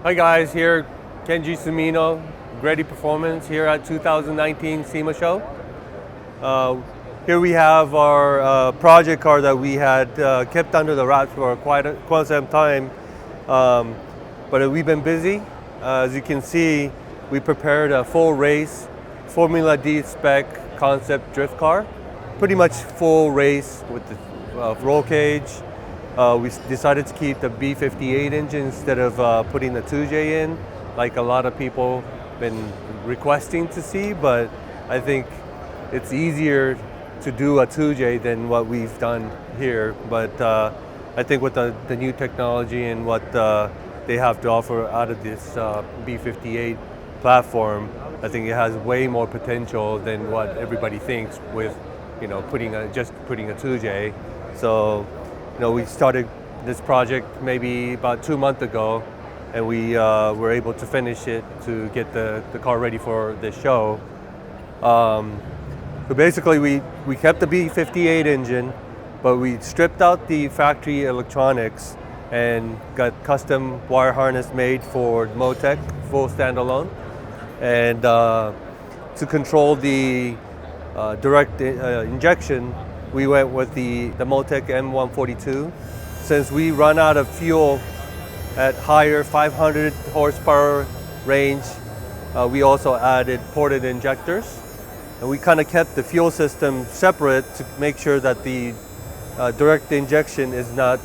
Hi guys, here Kenji Sumino, GReddy Performance here at 2019 SEMA show. Here we have our project car that we had kept under the wraps for quite some time, but we've been busy. As you can see, we prepared a full race Formula D spec concept drift car, pretty much full race with the roll cage. We decided to keep the B58 engine instead of putting the 2J in, like a lot of people been requesting to see, but I think it's easier to do a 2J than what we've done here. But I think with the new technology and what they have to offer out of this B58 platform, I think it has way more potential than what everybody thinks with, just putting a 2J. So, we started this project maybe about 2 months ago, and we were able to finish it to get the car ready for the show. So basically, we kept the B58 engine, but we stripped out the factory electronics and got custom wire harness made for Motec, full standalone. And to control the direct injection, we went with the Motec M142. Since we run out of fuel at higher 500 horsepower range, we also added ported injectors. And we kind of kept the fuel system separate to make sure that the direct injection is not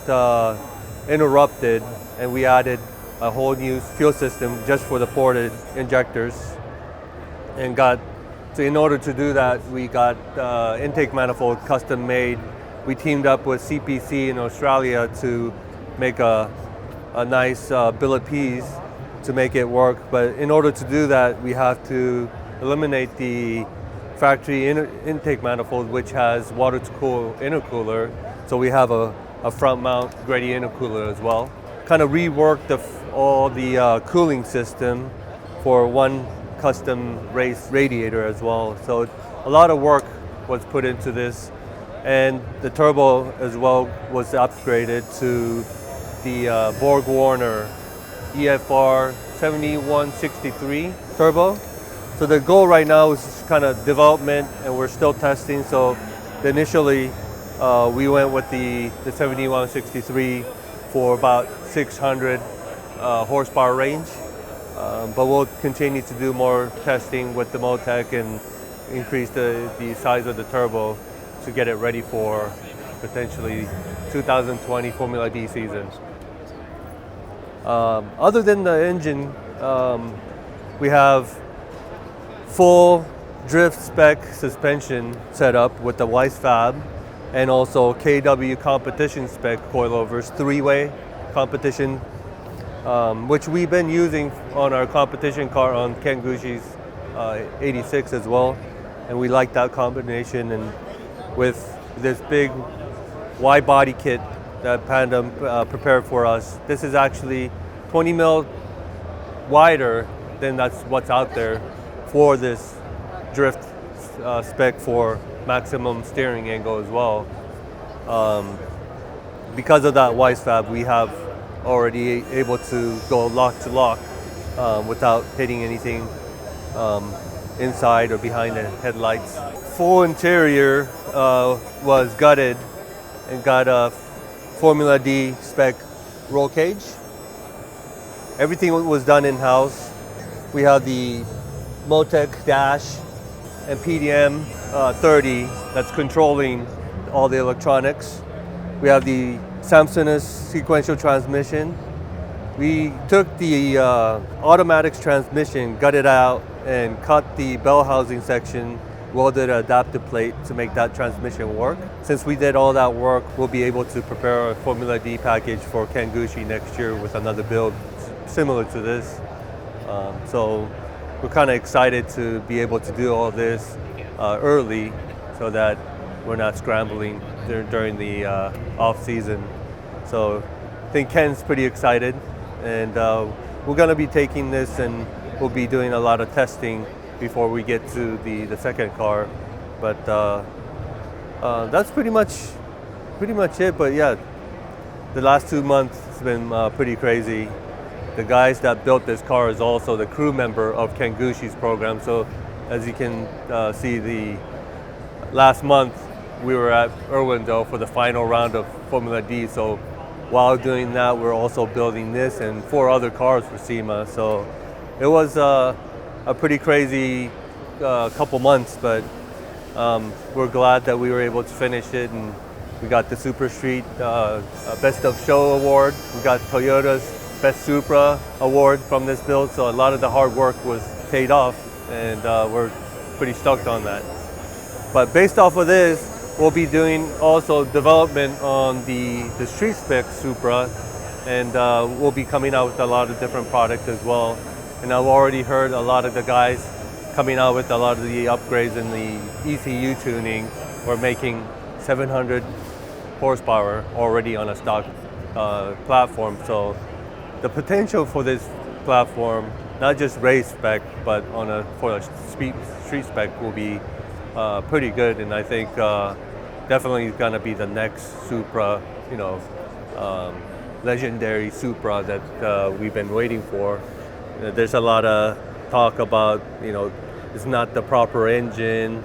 interrupted. And we added a whole new fuel system just for the ported injectors. And in order to do that, we got intake manifold custom made. We teamed up with CPC in Australia to make a nice billet piece to make it work. But in order to do that, we have to eliminate the factory intake manifold, which has water to cool intercooler. So we have a front mount GReddy intercooler as well. Kind of reworked all the cooling system for one custom race radiator as well. So a lot of work was put into this, and the turbo as well was upgraded to the Borg Warner EFR 7163 turbo. So the goal right now is kind of development, and we're still testing. So initially we went with the 7163 for about 600 horsepower range. But we'll continue to do more testing with the Motec and increase the size of the turbo to get it ready for potentially 2020 Formula D season. Other than the engine, we have full drift spec suspension set up with the Weiss Fab, and also KW competition spec coilovers, three-way competition, which we've been using on our competition car on Kengushi's 86 as well. And we like that combination. And with this big wide body kit that Pandem prepared for us, this is actually 20 mil wider than that's what's out there for this drift spec for maximum steering angle as well. Because of that Weiss Fab, we have already able to go lock to lock without hitting anything inside or behind the headlights. Full interior was gutted and got a Formula D spec roll cage. Everything was done in-house. We have the Motec dash and PDM 30 that's controlling all the electronics. We have the Samsonite sequential transmission. We took the automatics transmission, gutted out, and cut the bell housing section, welded an adapter plate to make that transmission work. Since we did all that work, we'll be able to prepare a Formula D package for Kengushi next year with another build similar to this. So we're kind of excited to be able to do all this early so that we're not scrambling during the off season. So I think Ken's pretty excited, and we're going to be taking this and we'll be doing a lot of testing before we get to the second car. But that's pretty much it. But yeah, the last 2 months has been pretty crazy. the guys that built this car is also the crew member of Kengushi's program. So as you can see, the last month we were at Irwindale for the final round of Formula D. So while doing that, we're also building this and 4 other cars for SEMA. So it was a pretty crazy couple months, but we're glad that we were able to finish it, and we got the Super Street Best of Show award. We got Toyota's Best Supra award from this build. So a lot of the hard work was paid off, and we're pretty stoked on that. But based off of this, we'll be doing also development on the street spec Supra, and we'll be coming out with a lot of different products as well. And I've already heard a lot of the guys coming out with a lot of the upgrades in the ECU tuning. We're making 700 horsepower already on a stock platform. So the potential for this platform, not just race spec, but for a street spec, will be pretty good. And I think definitely going to be the next Supra, legendary Supra that we've been waiting for. There's a lot of talk about, it's not the proper engine,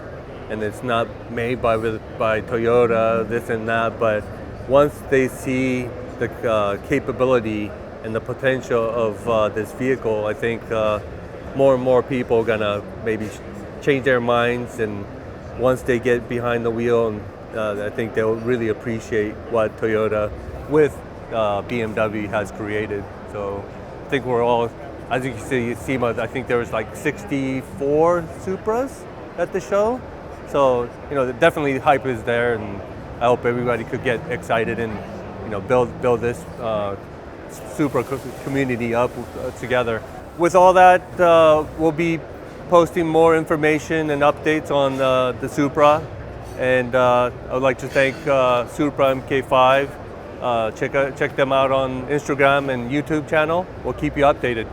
and it's not made by Toyota, this and that. But once they see the capability and the potential of this vehicle, I think more and more people are gonna maybe change their minds, and once they get behind the wheel, and I think they'll really appreciate what Toyota with BMW has created. So I think we're all, as you can see, SEMA, I think there was like 64 Supras at the show. So, definitely the hype is there, and I hope everybody could get excited and, build this Supra community up together. With all that, we'll be posting more information and updates on the Supra, and I would like to thank Supra MK5. Check them out on Instagram and YouTube channel. We'll keep you updated.